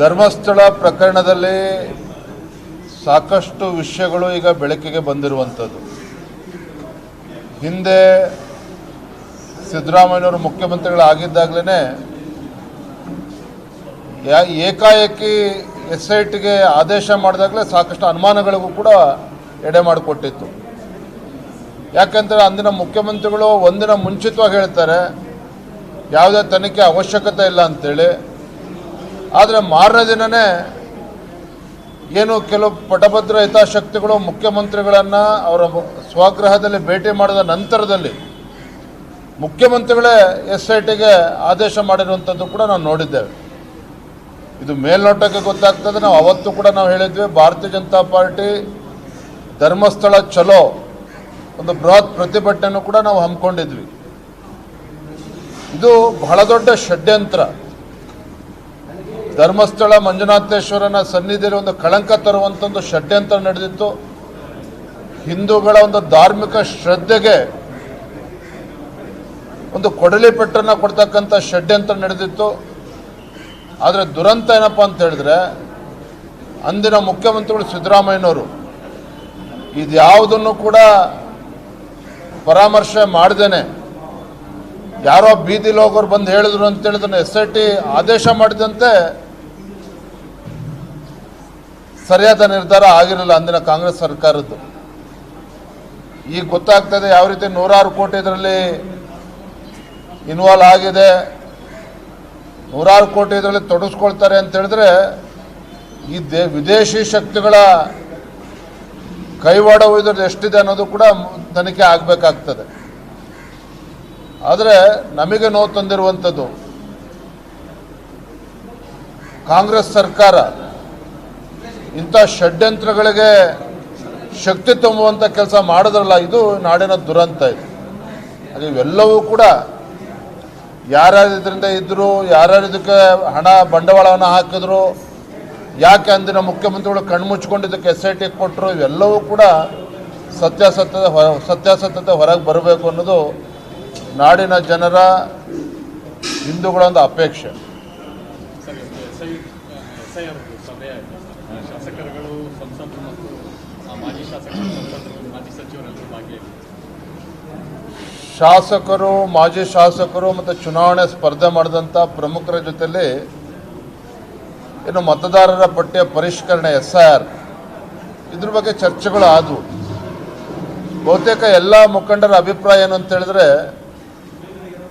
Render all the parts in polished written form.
ಧರ್ಮಸ್ಥಳ ಪ್ರಕರಣದಲ್ಲಿ ಸಾಕಷ್ಟು ವಿಷಯಗಳು ಈಗ ಬೆಳಕಿಗೆ ಬಂದಿರುವಂಥದ್ದು. ಹಿಂದೆ ಸಿದ್ದರಾಮಯ್ಯನವರು ಮುಖ್ಯಮಂತ್ರಿಗಳಾಗಿದ್ದಾಗಲೇ ಏಕಾಏಕಿ SITಗೆ ಆದೇಶ ಮಾಡಿದಾಗಲೇ ಸಾಕಷ್ಟು ಅನುಮಾನಗಳಿಗೂ ಕೂಡ ಎಡೆ ಮಾಡಿಕೊಟ್ಟಿತ್ತು. ಯಾಕಂದರೆ ಅಂದಿನ ಮುಖ್ಯಮಂತ್ರಿಗಳು ಒಂದಿನ ಮುಂಚಿತವಾಗಿ ಹೇಳ್ತಾರೆ ಯಾವುದೇ ತನಿಖೆ ಅವಶ್ಯಕತೆ ಇಲ್ಲ ಅಂತೇಳಿ. ಆದರೆ ಮಾರನೇ ದಿನವೇ ಏನು ಕೆಲವು ಪಟಭದ್ರ ಹಿತಾಸಕ್ತಿಗಳು ಮುಖ್ಯಮಂತ್ರಿಗಳನ್ನು ಅವರ ಸ್ವಗೃಹದಲ್ಲಿ ಭೇಟಿ ಮಾಡಿದ ನಂತರದಲ್ಲಿ ಮುಖ್ಯಮಂತ್ರಿಗಳೇ SITಗೆ ಆದೇಶ ಮಾಡಿರುವಂಥದ್ದು ಕೂಡ ನಾವು ನೋಡಿದ್ದೇವೆ. ಇದು ಮೇಲ್ನೋಟಕ್ಕೆ ಗೊತ್ತಾಗ್ತದೆ. ನಾವು ಅವತ್ತು ಕೂಡ ನಾವು ಹೇಳಿದ್ವಿ, ಭಾರತೀಯ ಜನತಾ ಪಾರ್ಟಿ ಧರ್ಮಸ್ಥಳ ಚಲೋ ಒಂದು ಬೃಹತ್ ಪ್ರತಿಭಟನೆಯನ್ನು ಕೂಡ ನಾವು ಹಮ್ಮಿಕೊಂಡಿದ್ವಿ. ಇದು ಬಹಳ ದೊಡ್ಡ ಷಡ್ಯಂತ್ರ. ಧರ್ಮಸ್ಥಳ ಮಂಜುನಾಥೇಶ್ವರನ ಸನ್ನಿಧಿಯಲ್ಲಿ ಒಂದು ಕಳಂಕ ತರುವಂಥ ಒಂದು ಷಡ್ಯಂತ್ರ ನಡೆದಿತ್ತು. ಹಿಂದೂಗಳ ಒಂದು ಧಾರ್ಮಿಕ ಶ್ರದ್ಧೆಗೆ ಒಂದು ಕೊಡಲಿ ಪೆಟ್ಟನ್ನು ಕೊಡ್ತಕ್ಕಂಥ ಷಡ್ಯಂತ್ರ ನಡೆದಿತ್ತು. ಆದರೆ ದುರಂತ ಏನಪ್ಪ ಅಂತ ಹೇಳಿದ್ರೆ, ಅಂದಿನ ಮುಖ್ಯಮಂತ್ರಿಗಳು ಸಿದ್ದರಾಮಯ್ಯನವರು ಇದ್ಯಾವುದನ್ನು ಕೂಡ ಪರಾಮರ್ಶೆ ಮಾಡ್ದೇನೆ ಯಾರೋ ಬೀದಿಲಿ ಹೋಗೋರು ಬಂದು ಹೇಳಿದ್ರು ಅಂತ ಹೇಳಿದ್ರೆ SIT ಆದೇಶ ಮಾಡಿದಂತೆ ಸರಿಯಾದ ನಿರ್ಧಾರ ಆಗಿರಲಿಲ್ಲ ಅಂದಿನ ಕಾಂಗ್ರೆಸ್ ಸರ್ಕಾರದ್ದು. ಈಗ ಗೊತ್ತಾಗ್ತದೆ ಯಾವ ರೀತಿ ನೂರಾರು ಕೋಟಿ ಇದರಲ್ಲಿ ಇನ್ವಾಲ್ವ್ ಆಗಿದೆ, ನೂರಾರು ಕೋಟಿ ಇದರಲ್ಲಿ ತೊಡಗಿಸ್ಕೊಳ್ತಾರೆ ಅಂತ ಹೇಳಿದ್ರೆ ಈ ವಿದೇಶಿ ಶಕ್ತಿಗಳ ಕೈವಾಡವು ಇದ್ರದ್ದು ಎಷ್ಟಿದೆ ಅನ್ನೋದು ಕೂಡ ತನಿಖೆ ಆಗಬೇಕಾಗ್ತದೆ. ಆದರೆ ನಮಗೆ ನೋವು ತಂದಿರುವಂಥದ್ದು, ಕಾಂಗ್ರೆಸ್ ಸರ್ಕಾರ ಇಂಥ ಷಡ್ಯಂತ್ರಗಳಿಗೆ ಶಕ್ತಿ ತುಂಬುವಂಥ ಕೆಲಸ ಮಾಡಿದ್ರಲ್ಲ, ಇದು ನಾಡಿನ ದುರಂತ. ಇದು ಅದು ಇವೆಲ್ಲವೂ ಕೂಡ ಯಾರ್ಯಾರು ಇದರಿಂದ ಇದ್ದರು, ಯಾರ್ಯಾರು ಇದಕ್ಕೆ ಹಣ ಬಂಡವಾಳವನ್ನು ಹಾಕಿದ್ರು, ಯಾಕೆ ಅಂದಿನ ಮುಖ್ಯಮಂತ್ರಿಗಳು ಕಣ್ಮುಚ್ಕೊಂಡಿದ್ದಕ್ಕೆ SIT ಕೊಟ್ಟರು, ಇವೆಲ್ಲವೂ ಕೂಡ ಸತ್ಯಾಸತ್ಯತೆ ಹೊರಗೆ ಬರಬೇಕು ಅನ್ನೋದು ನಾಡಿನ ಜನರ, ಹಿಂದೂಗಳ ಒಂದು ಅಪೇಕ್ಷೆ. ಶಾಸಕರುಗಳು, ಸಂಸದರು ಮತ್ತು ಮಾಜಿ ಶಾಸಕರು, ಸಂಸದರು, ಮಾಜಿ ಸಚಿವರೆಲ್ಲರೂ ಭಾಗಿಯಾಗಿದ್ದಾರೆ. ಶಾಸಕರು, ಮಾಜಿ ಶಾಸಕರು ಮತ್ತು ಚುನಾವಣೆ ಸ್ಪರ್ಧೆ ಮಾಡಿದಂಥ ಪ್ರಮುಖರ ಜೊತೆಯಲ್ಲಿ ಏನು ಮತದಾರರ ಪಟ್ಟಿಯ ಪರಿಷ್ಕರಣೆ SIR ಇದ್ರ ಬಗ್ಗೆ ಚರ್ಚೆಗಳು ಆದವು. ಬಹುತೇಕ ಎಲ್ಲ ಮುಖಂಡರ ಅಭಿಪ್ರಾಯ ಏನು ಅಂತ ಹೇಳಿದ್ರೆ,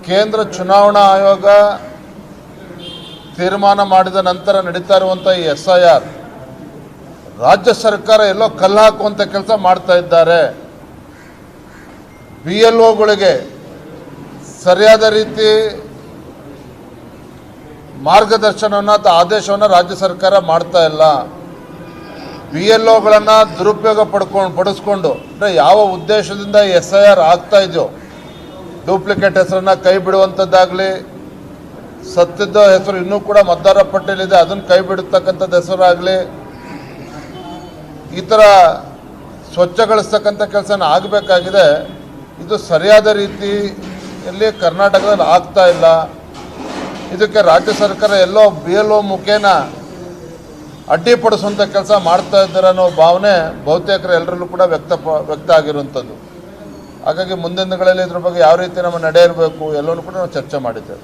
ಕೇಂದ್ರ ಚುನಾವಣಾ ಆಯೋಗ ತೀರ್ಮಾನ ಮಾಡಿದ ನಂತರ ನಡೀತಾ ಇರುವಂಥ ಈ SIR ರಾಜ್ಯ ಸರ್ಕಾರ ಎಲ್ಲೋ ಕಲ್ಲು ಹಾಕುವಂಥ ಕೆಲಸ ಮಾಡ್ತಾ ಇದ್ದಾರೆ. BLOಗಳಿಗೆ ಸರಿಯಾದ ರೀತಿ ಮಾರ್ಗದರ್ಶನವನ್ನು ಅಥವಾ ಆದೇಶವನ್ನು ರಾಜ್ಯ ಸರ್ಕಾರ ಮಾಡ್ತಾ ಇಲ್ಲ. BLOಗಳನ್ನು ದುರುಪಯೋಗ ಪಡಿಸ್ಕೊಂಡು ಅಂದರೆ ಯಾವ ಉದ್ದೇಶದಿಂದ SIR ಆಗ್ತಾ ಇದೆಯೋ, ಡೂಪ್ಲಿಕೇಟ್ ಹೆಸರನ್ನು ಕೈ ಬಿಡುವಂಥದ್ದಾಗಲಿ, ಸತ್ಯದ ಹೆಸರು ಇನ್ನೂ ಕೂಡ ಮತದಾರರ ಪಟ್ಟಿಯಲ್ಲಿದೆ ಅದನ್ನು ಕೈ ಬಿಡತಕ್ಕಂಥದ್ದು ಹೆಸರಾಗಲಿ, ಈ ಥರ ಸ್ವಚ್ಛಗೊಳಿಸ್ತಕ್ಕಂಥ ಕೆಲಸನ ಆಗಬೇಕಾಗಿದೆ. ಇದು ಸರಿಯಾದ ರೀತಿಯಲ್ಲಿ ಕರ್ನಾಟಕದಲ್ಲಿ ಆಗ್ತಾ ಇಲ್ಲ. ಇದಕ್ಕೆ ರಾಜ್ಯ ಸರ್ಕಾರ ಎಲ್ಲೋ BLO ಮುಖೇನ ಅಡ್ಡಿಪಡಿಸುವಂಥ ಕೆಲಸ ಮಾಡ್ತಾ ಇದ್ದಾರೆ ಅನ್ನೋ ಭಾವನೆ ಬಹುತೇಕರು ಎಲ್ಲರಲ್ಲೂ ಕೂಡ ವ್ಯಕ್ತ ಆಗಿರುವಂಥದ್ದು. ಹಾಗಾಗಿ ಮುಂದಿನ ದಿನಗಳಲ್ಲಿ ಇದ್ರ ಬಗ್ಗೆ ಯಾವ ರೀತಿ ನಮ್ಮ ನಡೆ ಇರಬೇಕು ಎಲ್ಲವನ್ನೂ ಕೂಡ ನಾವು ಚರ್ಚೆ ಮಾಡಿದ್ದೇವೆ.